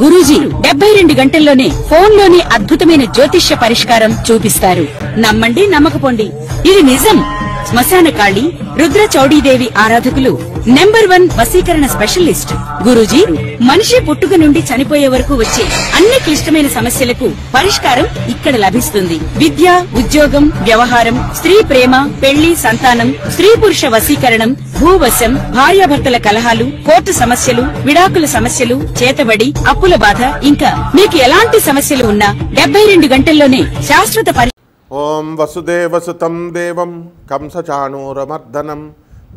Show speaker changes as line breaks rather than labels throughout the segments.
గురూజీ 72 గంటల్లోనే ఫోన్ లోని అద్భుతమైన జ్యోతిష్య పరిష్కారం చూపిస్తారు. నమ్మండి, నమ్మకపోండి, ఇది నిజం. శ్మశాన కాళి రుద్ర చౌడీదేవి ఆరాధకులు నంబర్ 1 వశీకరణ స్పెషలిస్ట్ గురూజీ. మనిషి పుట్టుక నుండి చనిపోయే వరకు వచ్చే అన్ని క్లిష్టమైన సమస్యలకు పరిష్కారం ఇక్కడ లభిస్తుంది. విద్య, ఉద్యోగం, వ్యవహారం, స్త్రీ ప్రేమ, పెళ్లి, సంతానం, స్త్రీ పురుష వశీకరణం, భూవశం, భార్యాభర్తల కలహాలు, కోర్టు సమస్యలు, విడాకుల సమస్యలు, చేతబడి, అప్పుల బాధ, ఇంకా మీకు ఎలాంటి సమస్యలు ఉన్నా 72 గంటల్లోనే శాశ్వత
ఓం వసుదేవసుతం దేవం కంసచాణూరమర్దనం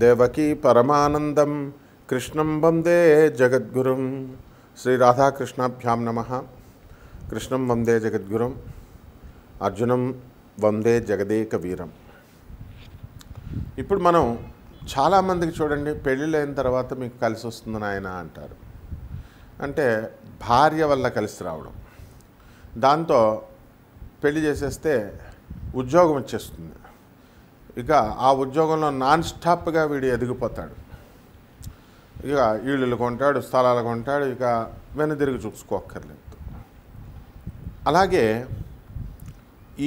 దేవకీ పరమానందం కృష్ణం వందే జగద్గురుం. శ్రీ రాధాకృష్ణాభ్యాం నమః. కృష్ణం వందే జగద్గురుం, అర్జునం వందే జగదేక వీరం. ఇప్పుడు మనం చాలామందికి చూడండి, పెళ్ళిళ్ళైన తర్వాత మీకు కలిసి వస్తుంది నాయన అంటారు. అంటే భార్య వల్ల కలిసి రావడం, దాంతో పెళ్లి చేసేస్తే ఉద్యోగం వచ్చేస్తుంది. ఇక ఆ ఉద్యోగంలో నాన్ స్టాప్గా వీడు ఎదిగిపోతాడు. ఇక ఇళ్ళు కొంటాడు, స్థలాలు కొంటాడు, ఇక వెనుదిరిగి చూసుకోక్కర్లేదు. అలాగే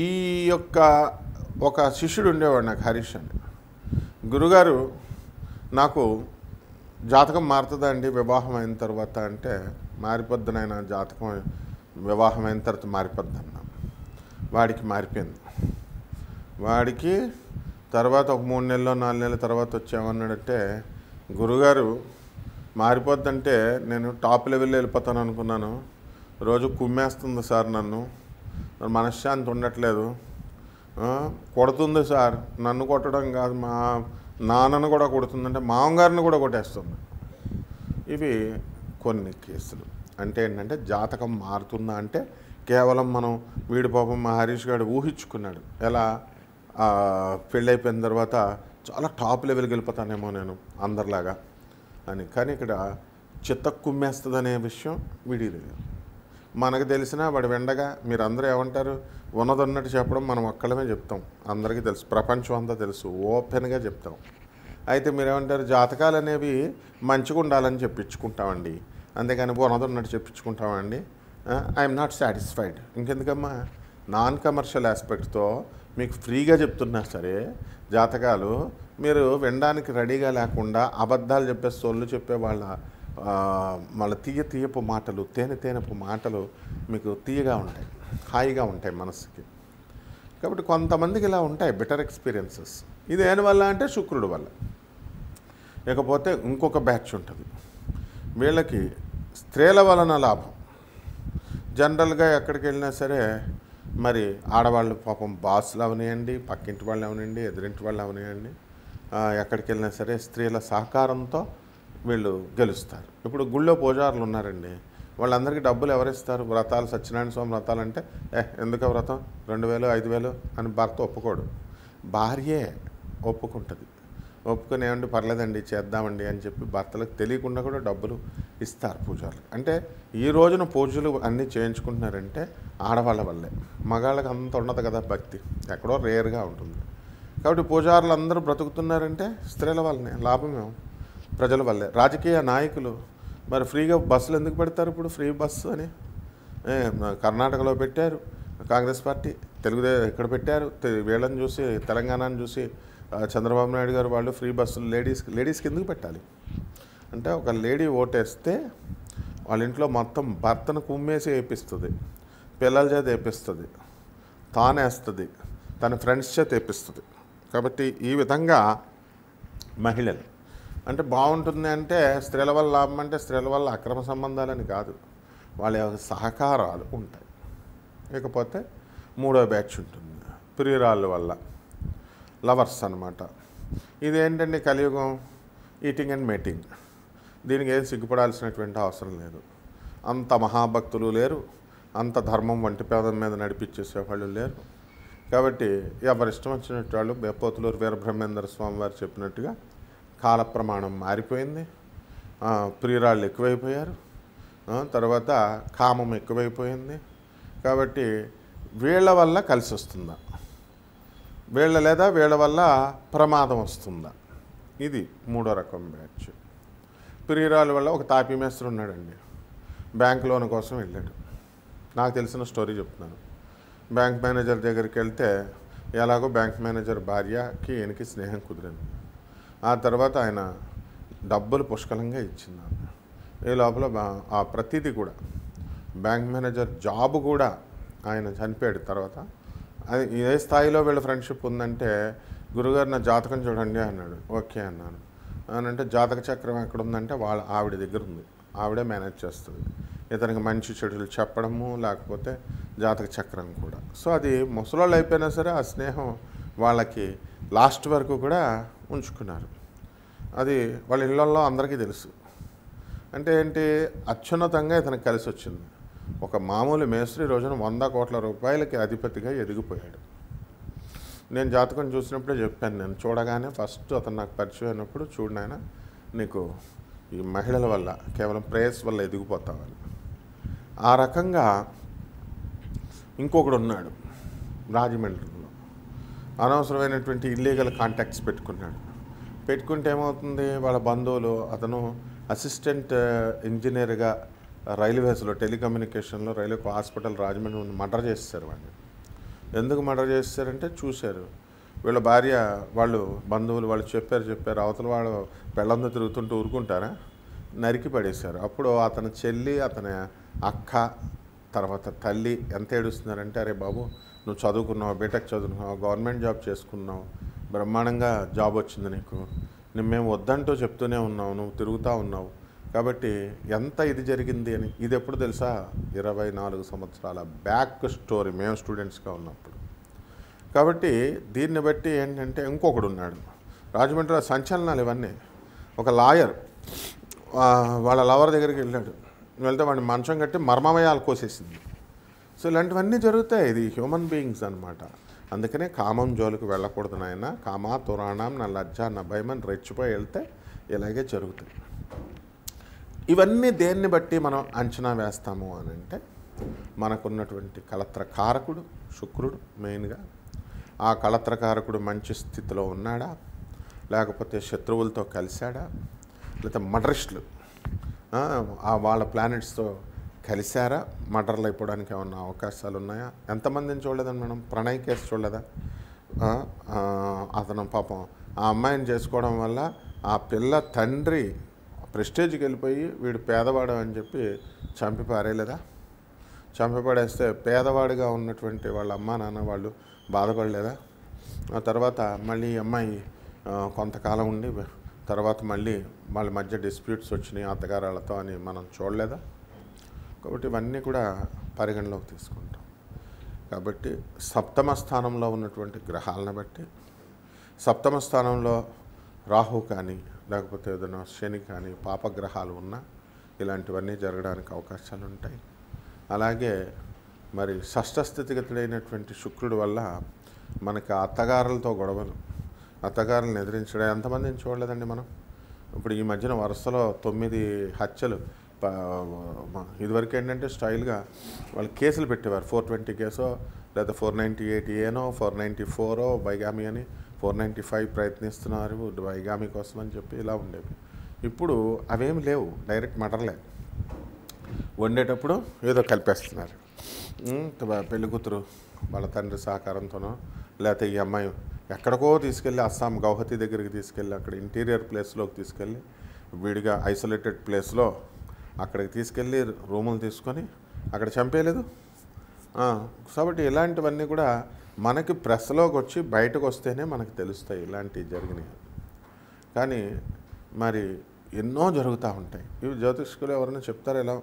ఈ యొక్క ఒక శిష్యుడు ఉండేవాడు నాకు, హరీష్ అని. గురుగారు నాకు జాతకం మారుతుందా అండి వివాహం అయిన తర్వాత అంటే, మారిపోద్దనైనా జాతకం వివాహం అయిన తర్వాత మారిపోద్ది అన్నా. వాడికి మారిపోయింది. వాడికి తర్వాత ఒక 3 నెలలో 4 నెలల తర్వాత వచ్చామన్నాడంటే, గురుగారు మారిపోద్దంటే నేను టాప్ లెవెల్లో వెళ్ళిపోతాను అనుకున్నాను, రోజు కుమ్మేస్తుంది సార్, నన్ను మనశ్శాంతి ఉండట్లేదు, కొడుతుంది సార్, నన్ను కొట్టడం కాదు మా నాన్నను కూడా కొడుతుందంటే మామగారిని కూడా కొట్టేస్తుంది. ఇవి కొన్ని కేసులు. అంటే ఏంటంటే జాతకం మారుతుందా అంటే కేవలం మనం వీడి పాపం మా హరీష్ గారు ఊహించుకున్నాడు, ఎలా పెళ్ళైపోయిన తర్వాత చాలా టాప్ లెవెల్కి వెళ్ళిపోతానేమో నేను అందరిలాగా అని. కానీ ఇక్కడ చిత్త కుమ్మేస్తుంది విషయం వీడికి తెలియదు. మనకు తెలిసినా వాడి వెండగా మీరు అందరూ ఏమంటారు, ఉన్నదన్నట్టు చెప్పడం మనం ఒక్కళ్ళమే చెప్తాం, అందరికీ తెలుసు, ప్రపంచం అంతా తెలుసు, ఓపెన్గా చెప్తాం. అయితే మీరేమంటారు, జాతకాలు అనేవి మంచిగా ఉండాలని చెప్పించుకుంటామండి, అంతేకాని ఉన్నదన్నట్టు చెప్పించుకుంటామండి. I'm not satisfied. ఇంకెందుకమ్మా, నాన్ కమర్షియల్ ఆస్పెక్ట్తో మీకు ఫ్రీగా చెప్తున్నా సరే జాతకాలు, మీరు వినడానికి రెడీగా లేకుండా అబద్ధాలు చెప్పే సొల్లు చెప్పే వాళ్ళ తీయపు మాటలు, తేనెపు మాటలు మీకు తీయగా ఉంటాయి, హాయిగా ఉంటాయి మనసుకి. కాబట్టి కొంతమందికి ఇలా ఉంటాయి బిటర్ ఎక్స్పీరియన్సెస్. ఇది దేనివల్ల అంటే శుక్రుడు వల్ల. ఇకపోతే ఇంకొక బ్యాచ్ ఉంటుంది, వీళ్ళకి స్త్రీల వలన లాభం. జనరల్గా ఎక్కడికి వెళ్ళినా సరే మరి ఆడవాళ్ళు పాపం బాస్లు అవనియండి, పక్కింటి వాళ్ళు అవనియండి, ఎదురింటి వాళ్ళు అవనియండి, ఎక్కడికి వెళ్ళినా సరే స్త్రీల సహకారంతో వీళ్ళు గెలుస్తారు. ఇప్పుడు గుళ్ళో పూజారులు ఉన్నారండి, వాళ్ళందరికీ డబ్బులు ఎవరిస్తారు? వ్రతాలు, సత్యనారాయణ స్వామి వ్రతాలు అంటే ఎందుకు వ్రతం 2000 5000 అని భర్త ఒప్పుకోడు, భార్యే ఒప్పుకుంటుంది. ఒప్పుకొని ఏమంటే పర్లేదండి చేద్దామండి అని చెప్పి భర్తలకు తెలియకుండా కూడా డబ్బులు ఇస్తారు పూజారులు. అంటే ఈ రోజున పూజలు అన్నీ చేయించుకుంటున్నారంటే ఆడవాళ్ళ వల్లే. మగాళ్ళకి అంత ఉండదు కదా భక్తి, ఎక్కడో రేర్గా ఉంటుంది. కాబట్టి పూజారులు అందరూ బ్రతుకుతున్నారంటే స్త్రీల వల్లనే, లాభమే ప్రజల వల్లే. రాజకీయ నాయకులు మరి ఫ్రీగా బస్సులు ఎందుకు పెడతారు? ఇప్పుడు ఫ్రీ బస్సు అని కర్ణాటకలో పెట్టారు కాంగ్రెస్ పార్టీ, తెలుగుదేశం ఇక్కడ పెట్టారు, వీళ్ళని చూసి తెలంగాణను చూసి చంద్రబాబు నాయుడు గారు వాళ్ళు ఫ్రీ బస్సులు లేడీస్కి ఎందుకు పెట్టాలి అంటే, ఒక లేడీ ఓటేస్తే వాళ్ళ ఇంట్లో మొత్తం భర్తను కుమ్మేసి వేపిస్తుంది, పిల్లల చేత వేపిస్తుంది, తానేస్తుంది, తన ఫ్రెండ్స్ చేత వేపిస్తుంది. కాబట్టి ఈ విధంగా మహిళలు అంటే బాగుంటుంది. అంటే స్త్రీల వల్ల లాభం అంటే స్త్రీల వల్ల అక్రమ సంబంధాలని కాదు, వాళ్ళ సహకారాలు ఉంటాయి. ఇకపోతే మూడో బ్యాచ్ ఉంటుంది, ప్రియురాళ్ళ వల్ల, లవర్స్ అనమాట. ఇదేంటండి కలియుగం, ఈటింగ్ అండ్ మేటింగ్. దీనికి ఏం సిగ్గుపడాల్సినటువంటి అవసరం లేదు. అంత మహాభక్తులు లేరు, అంత ధర్మం వంటి పేదం మీద నడిపించేసేవాళ్ళు లేరు. కాబట్టి ఎవరిష్టం వచ్చినట్టు వాళ్ళు, బేపోతులూరు వీరబ్రహ్మేంద్ర స్వామి వారు చెప్పినట్టుగా కాల ప్రమాణం మారిపోయింది, ప్రియురాళ్ళు ఎక్కువైపోయారు, తర్వాత కామం ఎక్కువైపోయింది. కాబట్టి వీళ్ళ వల్ల కలిసి వస్తుందా, వీళ్ళ వల్ల ప్రమాదం వస్తుందా? ఇది మూడో రకం బ్యాచ్. ప్రియురాలు వల్ల ఒక తాపీ మేస్త్రి ఉన్నాడండి, బ్యాంక్ లోన్ కోసం వెళ్ళాడు. నాకు తెలిసిన స్టోరీ చెప్తున్నాను. బ్యాంక్ మేనేజర్ దగ్గరికి వెళ్తే ఎలాగో బ్యాంక్ మేనేజర్ భార్యకి ఈయనకి స్నేహం కుదిరింది. ఆ తర్వాత ఆయన డబ్బులు పుష్కలంగా ఇచ్చింది. ఈ లోపల ఆ ప్రతిదీ కూడా బ్యాంక్ మేనేజర్ జాబ్ కూడా ఆయన చనిపోయాడు. తర్వాత అది ఏ స్థాయిలో వీళ్ళ ఫ్రెండ్షిప్ ఉందంటే, గురుగారు నా జాతకం చూడండి అన్నాడు. ఓకే అన్నాను. అని అంటే జాతక చక్రం ఎక్కడ ఉందంటే వాళ్ళ ఆవిడ దగ్గర ఉంది. ఆవిడే మేనేజ్ చేస్తుంది ఇతనికి మంచి చెడులు చెప్పడము, లేకపోతే జాతక చక్రం కూడా. సో అది ముసలోళ్ళు అయిపోయినా సరే ఆ స్నేహం వాళ్ళకి లాస్ట్ వరకు కూడా ఉంచుకున్నారు. అది వాళ్ళ ఇళ్ళల్లో అందరికీ తెలుసు. అంటే ఏంటి, అత్యున్నతంగా ఇతనికి కలిసి వచ్చింది. ఒక మామూలు మేస్త్రి రోజున 100 కోట్ల రూపాయలకి అధిపతిగా ఎదిగిపోయాడు. నేను జాతకం చూసినప్పుడే చెప్పాను. నేను చూడగానే ఫస్ట్ అతను నాకు పరిచయం అయినప్పుడు, చూడు నాయన నీకు ఈ మహిళల వల్ల కేవలం ప్రేయస్ వల్ల ఎదిగిపోతామని. ఆ రకంగా ఇంకొకడు ఉన్నాడు రాజమండ్రిలో. అనవసరమైనటువంటి ఇల్లీగల్ కాంటాక్ట్స్ పెట్టుకున్నాడు. పెట్టుకుంటే ఏమవుతుంది, వాళ్ళ బంధువులు, అతను అసిస్టెంట్ ఇంజనీర్గా రైల్వేస్లో టెలికమ్యూనికేషన్లో రైల్వే హాస్పిటల్ రాజమండ్రి మర్డర్ చేస్తారు వాడిని. ఎందుకు మర్డర్ చేస్తారంటే చూశారు వీళ్ళ భార్య, వాళ్ళు బంధువులు వాళ్ళు చెప్పారు అవతల వాళ్ళు పెళ్ళంతా తిరుగుతుంటూ ఊరుకుంటారా, నరికి పడేశారు. అప్పుడు అతని చెల్లి, అతని అక్క, తర్వాత తల్లి ఎంత ఏడుస్తున్నారంటే, అరే బాబు నువ్వు చదువుకున్నావు, బీటెక్ చదువుకున్నావు, గవర్నమెంట్ జాబ్ చేసుకున్నావు, బ్రహ్మాండంగా జాబ్ వచ్చింది నీకు, మేము వద్దంటూ చెప్తూనే ఉన్నావు, నువ్వు తిరుగుతూ ఉన్నావు, కాబట్టి ఎంత ఇది జరిగింది అని. ఇది ఎప్పుడు తెలుసా, 24 సంవత్సరాల బ్యాక్ స్టోరీ, మేము స్టూడెంట్స్గా ఉన్నప్పుడు. కాబట్టి దీన్ని బట్టి ఏంటంటే ఇంకొకడు ఉన్నాడు రాజమండ్రిలో. సంచలనాలు ఇవన్నీ. ఒక లాయర్ వాళ్ళ లవర్ దగ్గరికి వెళ్ళాడు. వెళ్తే వాడిని మంచం కట్టి మర్మమయాలు కోసేసింది. సో ఇలాంటివన్నీ జరుగుతాయి. ఇది హ్యూమన్ బీయింగ్స్ అనమాట. అందుకనే కామం జోలికి వెళ్ళకూడదు నాయన. కామా తురాణం నా లజ్జ నా భయమని రెచ్చిపోయి వెళ్తే ఇలాగే జరుగుతాయి. ఇవన్నీ దేన్ని బట్టి మనం అంచనా వేస్తాము అని అంటే, మనకున్నటువంటి కళత్రకారకుడు శుక్రుడు మెయిన్గా. ఆ కళత్రకారకుడు మంచి స్థితిలో ఉన్నాడా, లేకపోతే శత్రువులతో కలిశాడా, లేకపోతే మర్డరిస్టులు వాళ్ళ ప్లానెట్స్తో కలిశారా, మర్డర్లు అయిపోవడానికి ఏమన్నా అవకాశాలు ఉన్నాయా? ఎంతమందిని చూడలేదని మనం, ప్రణయ్ కేసు చూడలేదా? అతను పాపం ఆ అమ్మాయిని చేసుకోవడం వల్ల ఆ పిల్ల తండ్రి ప్రెస్టేజ్కి వెళ్ళిపోయి వీడు పేదవాడు అని చెప్పి చంపి పారేయలేదా? చంపి పడేస్తే పేదవాడిగా ఉన్నటువంటి వాళ్ళ అమ్మా నాన్న వాళ్ళు బాధపడలేదా? ఆ తర్వాత మళ్ళీ అమ్మాయి కొంతకాలం ఉండి తర్వాత మళ్ళీ వాళ్ళ మధ్య డిస్ప్యూట్స్ వచ్చినాయి అత్తగారాలతో అని మనం చూడలేదా? కాబట్టి ఇవన్నీ కూడా పరిగణలోకి తీసుకుంటాం. కాబట్టి సప్తమ స్థానంలో ఉన్నటువంటి గ్రహాలను బట్టి, సప్తమ స్థానంలో రాహు కానీ లేకపోతే ఏదైనా శని కానీ పాపగ్రహాలు ఉన్నా ఇలాంటివన్నీ జరగడానికి అవకాశాలు ఉంటాయి. అలాగే మరి షష్ఠ స్థితిగతుడైనటువంటి శుక్రుడి వల్ల మనకి అత్తగారులతో గొడవలు, అత్తగారులను ఎదిరించడం ఎంతమందిని చూడలేదండి మనం. ఇప్పుడు ఈ మధ్యన వరుసలో 9 హత్యలు. ఇదివరకు ఏంటంటే స్టైల్గా వాళ్ళు కేసులు పెట్టేవారు. 420 కేసో లేదా 498 ఏనో 494 బైగామి అని 495 ప్రయత్నిస్తున్నారు బైగామి కోసం అని చెప్పి ఇలా ఉండేవి. ఇప్పుడు అవేమి లేవు, డైరెక్ట్ మర్డర్లే. వండేటప్పుడు ఏదో కలిపేస్తున్నారు. పెళ్లి కూతురు వాళ్ళ తండ్రి సహకారంతోనో లేకపోతే ఈ అమ్మాయి ఎక్కడికో తీసుకెళ్ళి అస్సాం గౌహతి దగ్గరికి తీసుకెళ్ళి అక్కడ ఇంటీరియర్ ప్లేస్లోకి తీసుకెళ్ళి విడిగా ఐసోలేటెడ్ ప్లేస్లో అక్కడికి తీసుకెళ్ళి రూములు తీసుకొని అక్కడ చంపేయలేదు. కాబట్టి ఇలాంటివన్నీ కూడా మనకి ప్రెస్లోకి వచ్చి బయటకు వస్తేనే మనకు తెలుస్తాయి ఇలాంటివి జరిగినాయి. కానీ మరి ఎన్నో జరుగుతూ ఉంటాయి. ఇవి జ్యోతిష్కులు ఎవరైనా చెప్తారు ఇలా.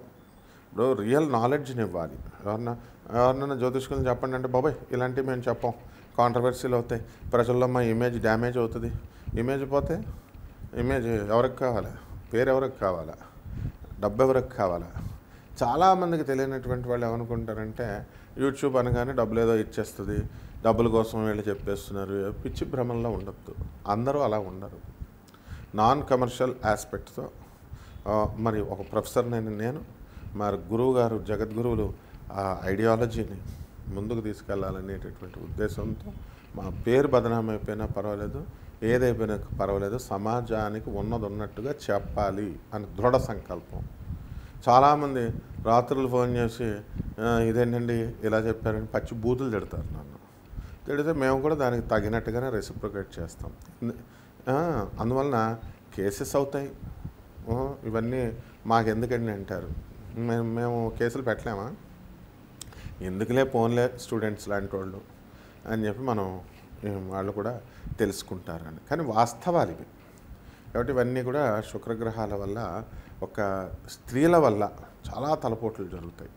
ఇప్పుడు రియల్ నాలెడ్జ్ని ఇవ్వాలి. ఎవరినైనా జ్యోతిష్కులను చెప్పండి అంటే, బాబాయ్ ఇలాంటివి మేము చెప్పాం, కాంట్రవర్సీలు అవుతాయి, ప్రజల్లో మా ఇమేజ్ డ్యామేజ్ అవుతుంది. ఇమేజ్ పోతే ఇమేజ్ ఎవరికి కావాలా, పేరు ఎవరికి కావాలా, డబ్బు ఎవరికి కావాలా? చాలామందికి తెలియనటువంటి వాళ్ళు ఏమనుకుంటారంటే యూట్యూబ్ అనగానే డబ్బులు ఏదో ఇచ్చేస్తుంది, డబ్బుల కోసం వీళ్ళు చెప్పేస్తున్నారు. పిచ్చి భ్రమంలో ఉండొద్దు. అందరూ అలా ఉండరు. నాన్ కమర్షియల్ ఆస్పెక్ట్తో మరి ఒక ప్రొఫెసర్ని నేను మరి గురువు గారు జగద్గురువులు ఆ ఐడియాలజీని ముందుకు తీసుకెళ్లాలనేటటువంటి ఉద్దేశంతో మా పేరు బదనామైపోయినా పర్వాలేదు, ఏదైపోయినా పర్వాలేదు, సమాజానికి ఉన్నది ఉన్నట్టుగా చెప్పాలి అని దృఢ సంకల్పం. చాలామంది రాత్రులు ఫోన్ చేసి ఇదేంటండి ఇలా చెప్పారని పచ్చి బూతులు తిడతారు నన్ను. తిడితే మేము కూడా దానికి తగినట్టుగానే రెసిప్రొకేట్ చేస్తాం. అందువలన కేసెస్ అవుతాయి. ఇవన్నీ మాకెందుకండి అంటారు. మేము కేసులు పెట్టలేమా? ఎందుకులే ఫోన్లే స్టూడెంట్స్ లాంటి వాళ్ళు అని చెప్పి వాళ్ళు కూడా తెలుసుకుంటారని. కానీ వాస్తవాలు ఇవి. కాబట్టి ఇవన్నీ కూడా శుక్రగ్రహాల వల్ల, ఒక స్త్రీల వల్ల చాలా తలపోట్లు జరుగుతాయి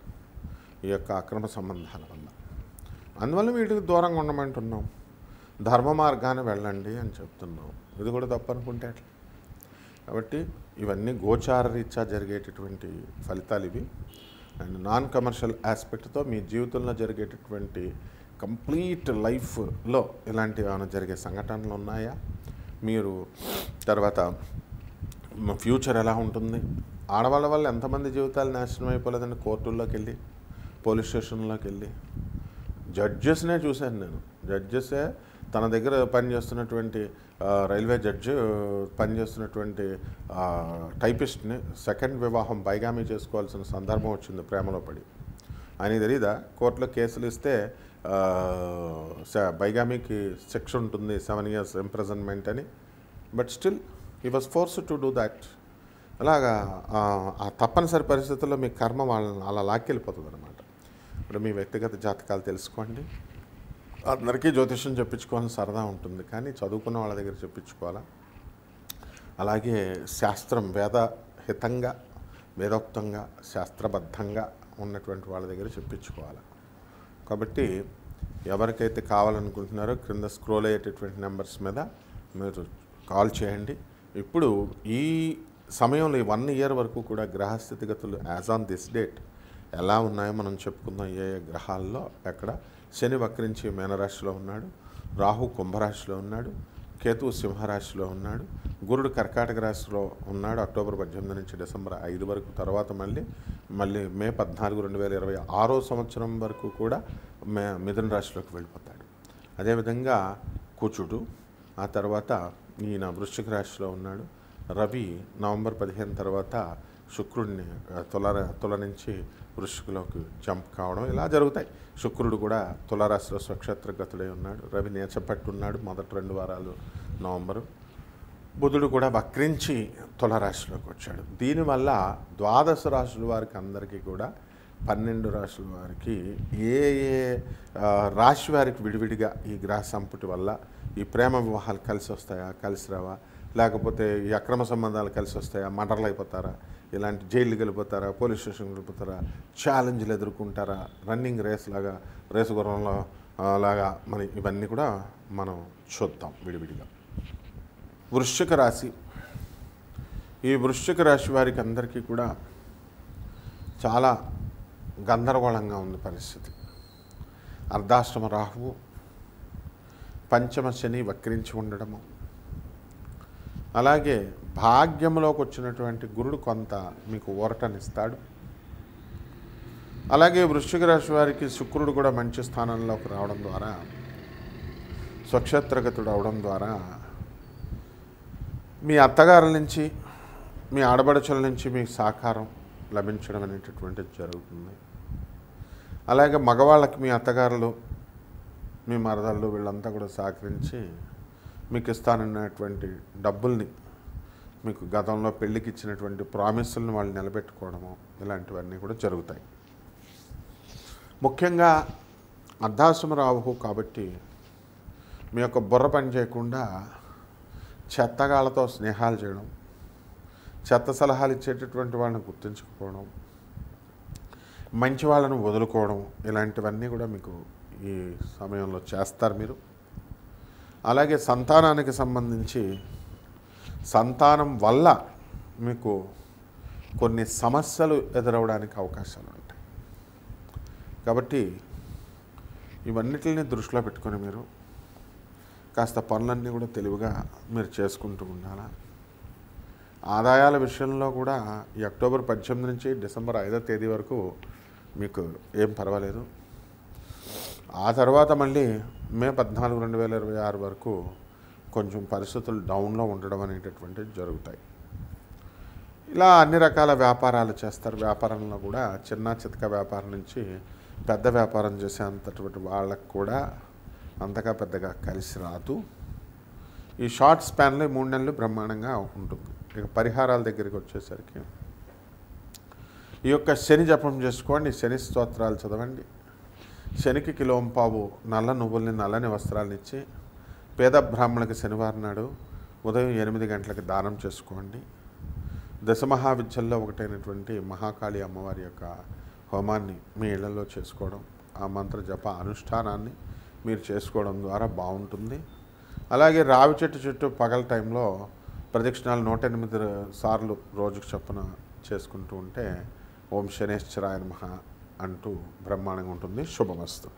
ఈ యొక్క అక్రమ సంబంధాల వల్ల. అందువల్ల వీటికి దూరంగా ఉండమంటున్నాం. ధర్మ మార్గాన్ని వెళ్ళండి అని చెప్తున్నాం. ఇది కూడా తప్పు అనుకుంటే అట్లా. కాబట్టి ఇవన్నీ గోచార రీత్యా జరిగేటటువంటి ఫలితాలు ఇవి. అండ్ నాన్ కమర్షియల్ ఆస్పెక్ట్తో మీ జీవితంలో జరిగేటటువంటి కంప్లీట్ లైఫ్లో ఇలాంటివి ఏమైనా జరిగే సంఘటనలు ఉన్నాయా, మీరు తర్వాత ఫ్యూచర్ ఎలా ఉంటుంది, ఆడవాళ్ళ వల్ల ఎంతమంది జీవితాలు నాశనం అయిపోలేదండి. కోర్టుల్లోకి వెళ్ళి, పోలీస్ స్టేషన్లోకి వెళ్ళి జడ్జెస్నే చూశాను నేను. జడ్జెసే తన దగ్గర పనిచేస్తున్నటువంటి రైల్వే జడ్జి పనిచేస్తున్నటువంటి టైపిస్ట్ని సెకండ్ వివాహం బైగామీ చేసుకోవాల్సిన సందర్భం వచ్చింది ప్రేమలో పడి. అని తెలీదా? కోర్టులో కేసులు ఇస్తే బైగామీకి శిక్ష ఉంటుంది, 7 years ఇంప్రిజన్మెంట్ అని. But still he was forced to do that. అలాగా ఆ తప్పనిసరి పరిస్థితుల్లో మీ కర్మ వాళ్ళని అలా లాక్కెళ్ళిపోతుంది అనమాట. ఇప్పుడు మీ వ్యక్తిగత జాతకాలు తెలుసుకోండి. అందరికీ జ్యోతిష్యం చెప్పించుకోవాలని సరదా ఉంటుంది, కానీ చదువుకున్న వాళ్ళ దగ్గర చెప్పించుకోవాలా. అలాగే శాస్త్రం వేదహితంగా, వేదోక్తంగా, శాస్త్రబద్ధంగా ఉన్నటువంటి వాళ్ళ దగ్గర చెప్పించుకోవాలి. కాబట్టి ఎవరికైతే కావాలనుకుంటున్నారో క్రింద స్క్రోల్ అయ్యేటటువంటి నెంబర్స్ మీద మీరు కాల్ చేయండి. ఇప్పుడు ఈ సమయంలో ఈ 1 year వరకు కూడా గ్రహస్థితిగతులు యాజ్ ఆన్ దిస్ డేట్ ఎలా ఉన్నాయో మనం చెప్పుకుందాం. ఏ గ్రహాల్లో ఎక్కడ. శని వక్రించి మీనరాశిలో ఉన్నాడు, రాహు కుంభరాశిలో ఉన్నాడు, కేతువు సింహరాశిలో ఉన్నాడు, గురుడు కర్కాటక రాశిలో ఉన్నాడు అక్టోబర్ 18 నుంచి డిసెంబర్ 5 వరకు. తర్వాత మళ్ళీ మే 14, 2026 సంవత్సరం వరకు కూడా మిథున రాశిలోకి వెళ్ళిపోతాడు. అదేవిధంగా కుజుడు, ఆ తర్వాత ఈయన వృశ్చిక రాశిలో ఉన్నాడు. రవి నవంబర్ 15 తర్వాత శుక్రుడిని తుల నుంచి వృశ్చికలోకి జంప్ కావడం ఇలా జరుగుతాయి. శుక్రుడు కూడా తులారాశిలో స్వక్షేత్రగతుడై ఉన్నాడు. రవి నేచపట్టున్నాడు మొదటి 2 వారాలు నవంబరు. బుధుడు కూడా వక్రించి తులారాశిలోకి వచ్చాడు. దీనివల్ల 12 రాశుల వారికి అందరికీ కూడా 12 రాశుల వారికి ఏ రాశి వారికి విడివిడిగా ఈ గ్రహ సంపుటి వల్ల ఈ ప్రేమ వివాహాలు కలిసి వస్తాయా, కలిసి రావా, లేకపోతే ఈ అక్రమ సంబంధాలు కలిసి వస్తాయా, మర్డర్లు అయిపోతారా, ఇలాంటి జైలుకి వెళ్ళిపోతారా, పోలీస్ స్టేషన్కి వెళ్ళిపోతారా, ఛాలెంజ్లు ఎదుర్కొంటారా, రన్నింగ్ రేస్ లాగా, రేసు గుర్రంలో లాగా, మరి ఇవన్నీ కూడా మనం చూద్దాం విడివిడిగా. వృశ్చిక రాశి. ఈ వృశ్చిక రాశి వారికి అందరికీ కూడా చాలా గందరగోళంగా ఉంది పరిస్థితి. అర్ధాష్టమ రాహువు, పంచమ శని వక్రించి ఉండడము, అలాగే భాగ్యంలోకి వచ్చినటువంటి గురుడు కొంత మీకు ఊరటనిస్తాడు. అలాగే వృశ్చిక రాశి వారికి శుక్రుడు కూడా మంచి స్థానంలోకి రావడం ద్వారా, స్వక్షేత్రగతుడు అవడం ద్వారా మీ అత్తగారుల నుంచి, మీ ఆడబడుచుల నుంచి మీకు సహకారం లభించడం అనేటటువంటిది జరుగుతుంది. అలాగే మగవాళ్ళకి మీ అత్తగారులు, మీ మరదళ్ళు వీళ్ళంతా కూడా సహకరించి మీకు ఇస్తానన్నటువంటి డబ్బుల్ని, మీకు గతంలో పెళ్ళికి ఇచ్చినటువంటి ప్రామిసులను వాళ్ళు నిలబెట్టుకోవడము, ఇలాంటివన్నీ కూడా జరుగుతాయి. ముఖ్యంగా అర్ధాష్టమ రాహువు కాబట్టి మీ యొక్క బుర్ర పని చేయకుండా చెత్తగాళ్ళతో స్నేహాలు చేయడం, చెత్త సలహాలు ఇచ్చేటటువంటి వాళ్ళని గుర్తించకపోవడం, మంచి వాళ్ళను వదులుకోవడం, ఇలాంటివన్నీ కూడా మీకు ఈ సమయంలో చేస్తారు మీరు. అలాగే సంతానానికి సంబంధించి సంతానం వల్ల మీకు కొన్ని సమస్యలు ఎదురవడానికి అవకాశాలు ఉంటాయి. కాబట్టి ఇవన్నిటిని దృష్టిలో పెట్టుకొని మీరు కాస్త పనులన్నీ కూడా తెలివిగా మీరు చేసుకుంటూ ఉండాలా. ఆదాయాల విషయంలో కూడా ఈ అక్టోబర్ 18 నుంచి డిసెంబర్ 5వ తేదీ వరకు మీకు ఏం పర్వాలేదు. ఆ తర్వాత మళ్ళీ మే 14, 2026 వరకు కొంచెం పరిస్థితులు డౌన్లో ఉండడం అనేటటువంటివి జరుగుతాయి. ఇలా అన్ని రకాల వ్యాపారాలు చేస్తారు. వ్యాపారంలో కూడా చిన్న చితక వ్యాపారం నుంచి పెద్ద వ్యాపారం చేసేంతటువంటి వాళ్ళకు కూడా అంతగా పెద్దగా కలిసి రాదు. ఈ షార్ట్ స్పాన్లో 3 నెలలు బ్రహ్మాండంగా ఉంటుంది. ఇక పరిహారాల దగ్గరికి వచ్చేసరికి ఈ యొక్క శని జపం చేసుకోండి, శని స్తోత్రాలు చదవండి, శనికి కిలోంపావు నల్ల నువ్వుల్ని నల్లని వస్త్రాలను ఇచ్చి పేద బ్రాహ్మణులకు శనివారం నాడు ఉదయం 8 గంటలకు దానం చేసుకోండి. దశమహావిద్యల్లో ఒకటైనటువంటి మహాకాళి అమ్మవారి యొక్క హోమాన్ని మీ ఇళ్లలో చేసుకోవడం, ఆ మంత్ర జప అనుష్ఠానాన్ని మీరు చేసుకోవడం ద్వారా బాగుంటుంది. అలాగే రావి చెట్టు చుట్టూ పగల టైంలో ప్రదక్షిణాలు 108 సార్లు రోజుకు చొప్పున చేసుకుంటూ ఉంటే ఓం శనేశ్వరాయ నమః అంటూ బ్రహ్మాండంగా ఉంటుంది. శుభమస్తు.